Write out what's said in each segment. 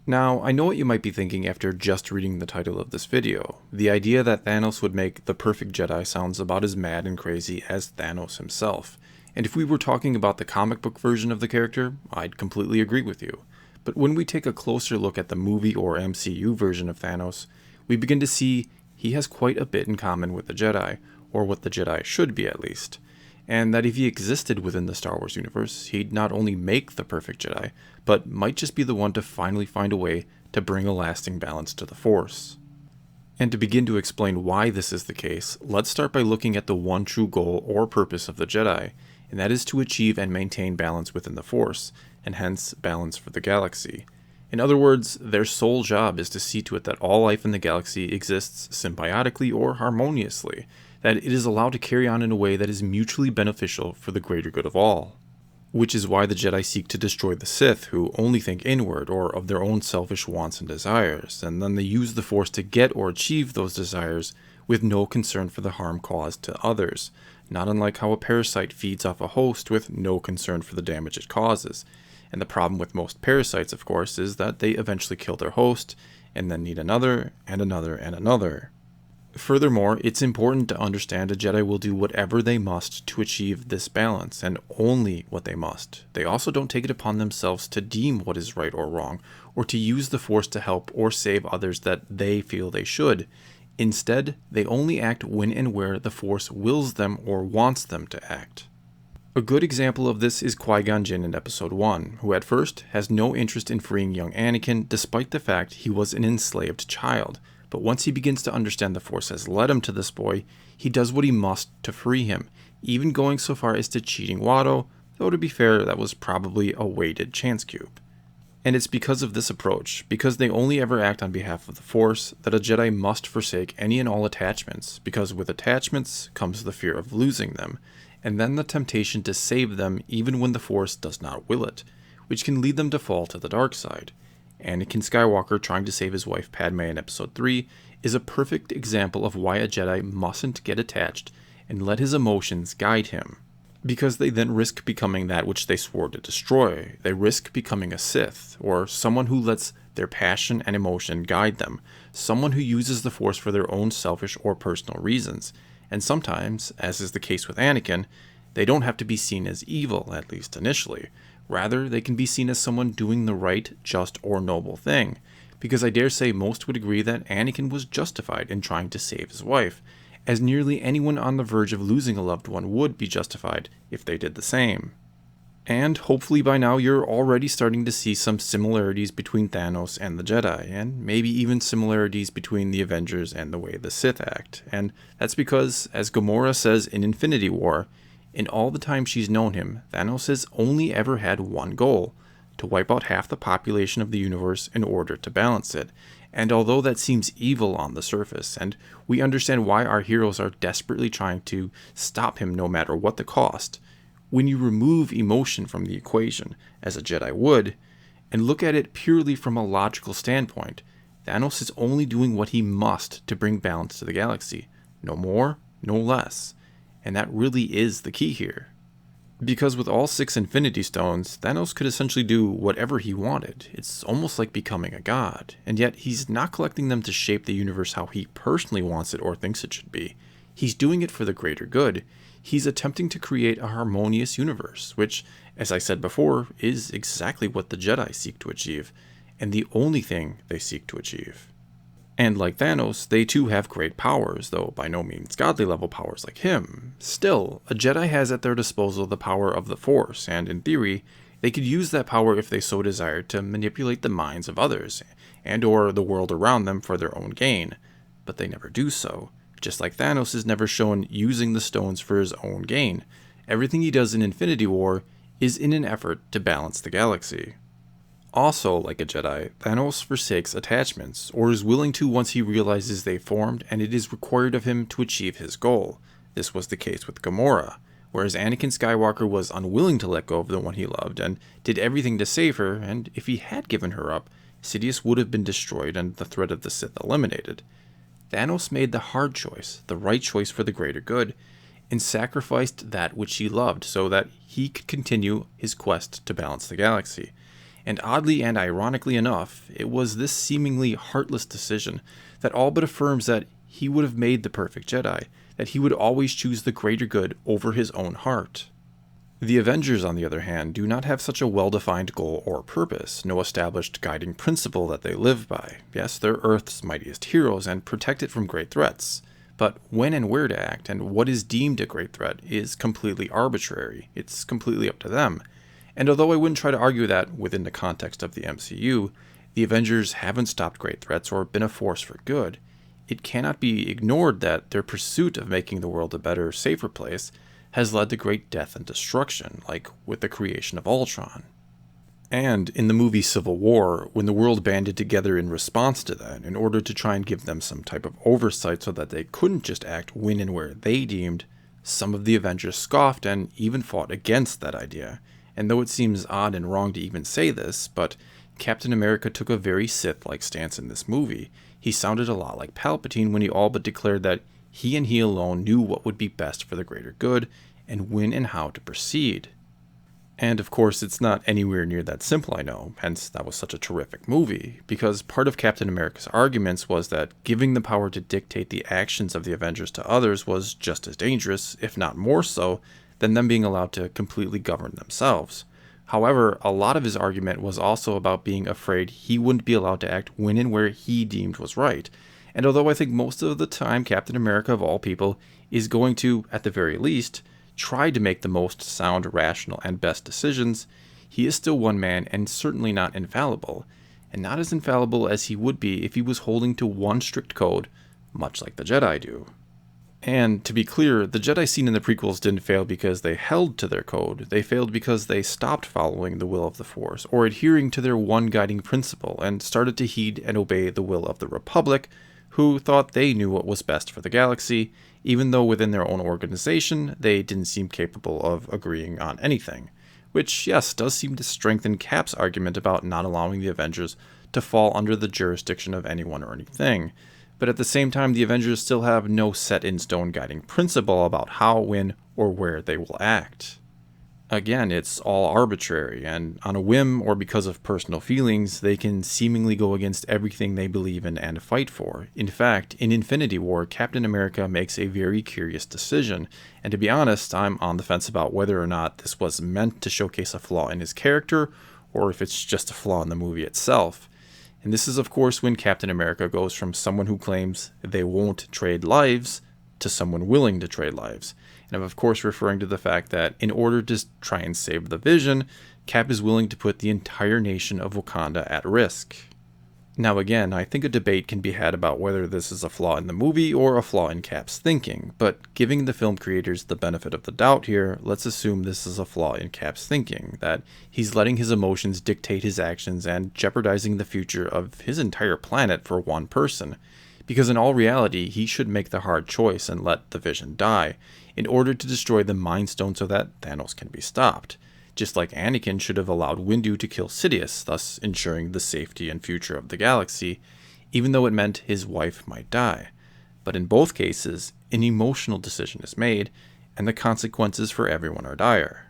Now, I know what you might be thinking after just reading the title of this video. The idea that Thanos would make the perfect Jedi sounds about as mad and crazy as Thanos himself. And if we were talking about the comic book version of the character, I'd completely agree with you. But when we take a closer look at the movie or MCU version of Thanos, we begin to see he has quite a bit in common with the Jedi, or what the Jedi should be at least. And that if he existed within the Star Wars universe, he'd not only make the perfect Jedi, but might just be the one to finally find a way to bring a lasting balance to the Force. And to begin to explain why this is the case, let's start by looking at the one true goal or purpose of the Jedi, and that is to achieve and maintain balance within the Force, and hence balance for the galaxy. In other words, their sole job is to see to it that all life in the galaxy exists symbiotically or harmoniously, that it is allowed to carry on in a way that is mutually beneficial for the greater good of all. Which is why the Jedi seek to destroy the Sith, who only think inward or of their own selfish wants and desires, and then they use the Force to get or achieve those desires with no concern for the harm caused to others, not unlike how a parasite feeds off a host with no concern for the damage it causes. And the problem with most parasites, of course, is that they eventually kill their host, and then need another, and another, and another. Furthermore, it's important to understand a Jedi will do whatever they must to achieve this balance, and only what they must. They also don't take it upon themselves to deem what is right or wrong, or to use the Force to help or save others that they feel they should. Instead, they only act when and where the Force wills them or wants them to act. A good example of this is Qui-Gon Jinn in Episode 1, who at first has no interest in freeing young Anakin despite the fact he was an enslaved child. But once he begins to understand the Force has led him to this boy, he does what he must to free him, even going so far as to cheating Watto, though to be fair, that was probably a weighted chance cube. And it's because of this approach, because they only ever act on behalf of the Force, that a Jedi must forsake any and all attachments, because with attachments comes the fear of losing them, and then the temptation to save them even when the Force does not will it, which can lead them to fall to the dark side. Anakin Skywalker trying to save his wife Padme in Episode 3 is a perfect example of why a Jedi mustn't get attached and let his emotions guide him. Because they then risk becoming that which they swore to destroy. They risk becoming a Sith, or someone who lets their passion and emotion guide them, someone who uses the Force for their own selfish or personal reasons. And sometimes, as is the case with Anakin, they don't have to be seen as evil, at least initially. Rather, they can be seen as someone doing the right, just, or noble thing, because I dare say most would agree that Anakin was justified in trying to save his wife, as nearly anyone on the verge of losing a loved one would be justified if they did the same. And hopefully by now you're already starting to see some similarities between Thanos and the Jedi, and maybe even similarities between the Avengers and the way the Sith act. And that's because, as Gamora says in Infinity War, in all the time she's known him, Thanos has only ever had one goal: to wipe out half the population of the universe in order to balance it. And although that seems evil on the surface, and we understand why our heroes are desperately trying to stop him no matter what the cost, when you remove emotion from the equation, as a Jedi would, and look at it purely from a logical standpoint, Thanos is only doing what he must to bring balance to the galaxy. No more, no less. And that really is the key here. Because with all 6 Infinity Stones, Thanos could essentially do whatever he wanted. It's almost like becoming a god. And yet, he's not collecting them to shape the universe how he personally wants it or thinks it should be. He's doing it for the greater good. He's attempting to create a harmonious universe, which, as I said before, is exactly what the Jedi seek to achieve, and the only thing they seek to achieve. And like Thanos, they too have great powers, though by no means godly level powers like him. Still, a Jedi has at their disposal the power of the Force, and in theory, they could use that power if they so desired to manipulate the minds of others, and or the world around them for their own gain. But they never do so, just like Thanos is never shown using the stones for his own gain. Everything he does in Infinity War is in an effort to balance the galaxy. Also, like a Jedi, Thanos forsakes attachments, or is willing to once he realizes they formed and it is required of him to achieve his goal. This was the case with Gamora, whereas Anakin Skywalker was unwilling to let go of the one he loved and did everything to save her, and if he had given her up, Sidious would have been destroyed and the threat of the Sith eliminated. Thanos made the hard choice, the right choice for the greater good, and sacrificed that which he loved so that he could continue his quest to balance the galaxy. And oddly and ironically enough, it was this seemingly heartless decision that all but affirms that he would have made the perfect Jedi, that he would always choose the greater good over his own heart. The Avengers, on the other hand, do not have such a well-defined goal or purpose, no established guiding principle that they live by. Yes, they're Earth's mightiest heroes and protect it from great threats. But when and where to act, and what is deemed a great threat, is completely arbitrary. It's completely up to them. And although I wouldn't try to argue that, within the context of the MCU, the Avengers haven't stopped great threats or been a force for good, it cannot be ignored that their pursuit of making the world a better, safer place has led to great death and destruction, like with the creation of Ultron. And in the movie Civil War, when the world banded together in response to that, in order to try and give them some type of oversight so that they couldn't just act when and where they deemed, some of the Avengers scoffed and even fought against that idea. And though it seems odd and wrong to even say this, but Captain America took a very Sith-like stance in this movie. He sounded a lot like Palpatine when he all but declared that he and he alone knew what would be best for the greater good, and when and how to proceed. And of course, it's not anywhere near that simple, I know, hence that was such a terrific movie, because part of Captain America's arguments was that giving the power to dictate the actions of the Avengers to others was just as dangerous, if not more so, than them being allowed to completely govern themselves. However, a lot of his argument was also about being afraid he wouldn't be allowed to act when and where he deemed was right. And although I think most of the time Captain America, of all people, is going to, at the very least, try to make the most sound, rational, and best decisions, he is still one man and certainly not infallible, and not as infallible as he would be if he was holding to one strict code, much like the Jedi do. And to be clear, the Jedi seen in the prequels didn't fail because they held to their code, they failed because they stopped following the will of the Force, or adhering to their one guiding principle, and started to heed and obey the will of the Republic, who thought they knew what was best for the galaxy, even though within their own organization, they didn't seem capable of agreeing on anything. Which, yes, does seem to strengthen Cap's argument about not allowing the Avengers to fall under the jurisdiction of anyone or anything. But at the same time, the Avengers still have no set-in-stone guiding principle about how, when, or where they will act. Again, it's all arbitrary, and on a whim or because of personal feelings, they can seemingly go against everything they believe in and fight for. In fact, in Infinity War, Captain America makes a very curious decision, and to be honest, I'm on the fence about whether or not this was meant to showcase a flaw in his character, or if it's just a flaw in the movie itself. And this is, of course, when Captain America goes from someone who claims they won't trade lives to someone willing to trade lives. And I'm of course referring to the fact that in order to try and save the Vision, Cap is willing to put the entire nation of Wakanda at risk. Now again, I think a debate can be had about whether this is a flaw in the movie or a flaw in Cap's thinking, but giving the film creators the benefit of the doubt here, let's assume this is a flaw in Cap's thinking, that he's letting his emotions dictate his actions and jeopardizing the future of his entire planet for one person. Because in all reality, he should make the hard choice and let the Vision die, in order to destroy the Mind Stone so that Thanos can be stopped. Just like Anakin should have allowed Windu to kill Sidious, thus ensuring the safety and future of the galaxy, even though it meant his wife might die. But in both cases, an emotional decision is made, and the consequences for everyone are dire.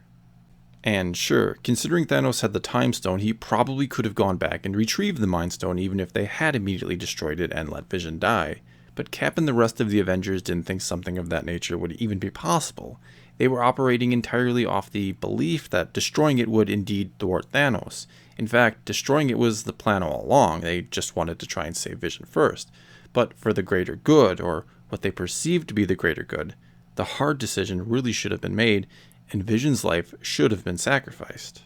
And sure, considering Thanos had the Time Stone, he probably could have gone back and retrieved the Mind Stone even if they had immediately destroyed it and let Vision die. But Cap and the rest of the Avengers didn't think something of that nature would even be possible. They were operating entirely off the belief that destroying it would indeed thwart Thanos. In fact, destroying it was the plan all along. They just wanted to try and save Vision first. But for the greater good, or what they perceived to be the greater good, the hard decision really should have been made, and Vision's life should have been sacrificed.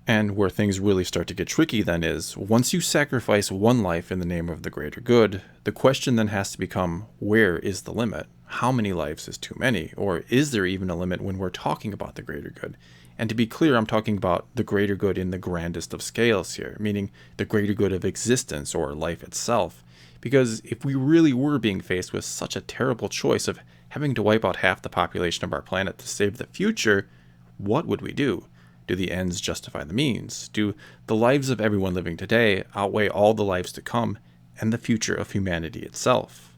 And where things really start to get tricky then is, once you sacrifice one life in the name of the greater good, the question then has to become, where is the limit? How many lives is too many? Or is there even a limit when we're talking about the greater good? And to be clear, I'm talking about the greater good in the grandest of scales here, meaning the greater good of existence or life itself. Because if we really were being faced with such a terrible choice of having to wipe out half the population of our planet to save the future, what would we do? Do the ends justify the means? Do the lives of everyone living today outweigh all the lives to come and the future of humanity itself?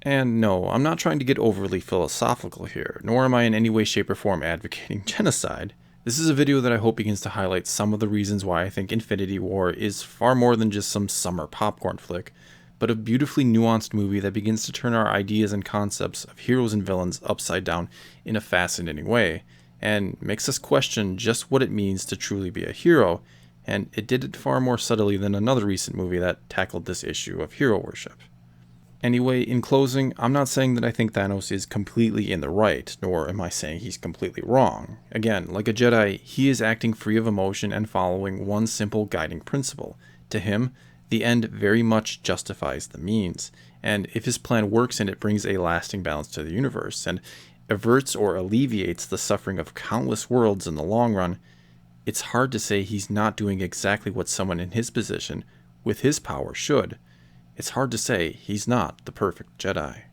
And no, I'm not trying to get overly philosophical here, nor am I in any way, shape, or form advocating genocide. This is a video that I hope begins to highlight some of the reasons why I think Infinity War is far more than just some summer popcorn flick, but a beautifully nuanced movie that begins to turn our ideas and concepts of heroes and villains upside down in a fascinating way, and makes us question just what it means to truly be a hero, and it did it far more subtly than another recent movie that tackled this issue of hero worship. Anyway, in closing, I'm not saying that I think Thanos is completely in the right, nor am I saying he's completely wrong. Again, like a Jedi, he is acting free of emotion and following one simple guiding principle. To him, the end very much justifies the means, and if his plan works and it brings a lasting balance to the universe, and averts or alleviates the suffering of countless worlds in the long run, it's hard to say he's not doing exactly what someone in his position, with his power, should. It's hard to say he's not the perfect Jedi.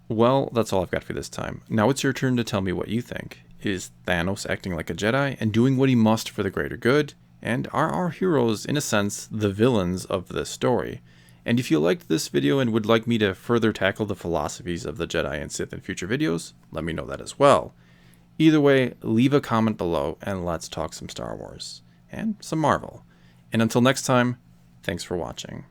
Well, that's all I've got for this time. Now it's your turn to tell me what you think. Is Thanos acting like a Jedi and doing what he must for the greater good? And are our heroes, in a sense, the villains of this story? And if you liked this video and would like me to further tackle the philosophies of the Jedi and Sith in future videos, let me know that as well. Either way, leave a comment below and let's talk some Star Wars. And some Marvel. And until next time, thanks for watching.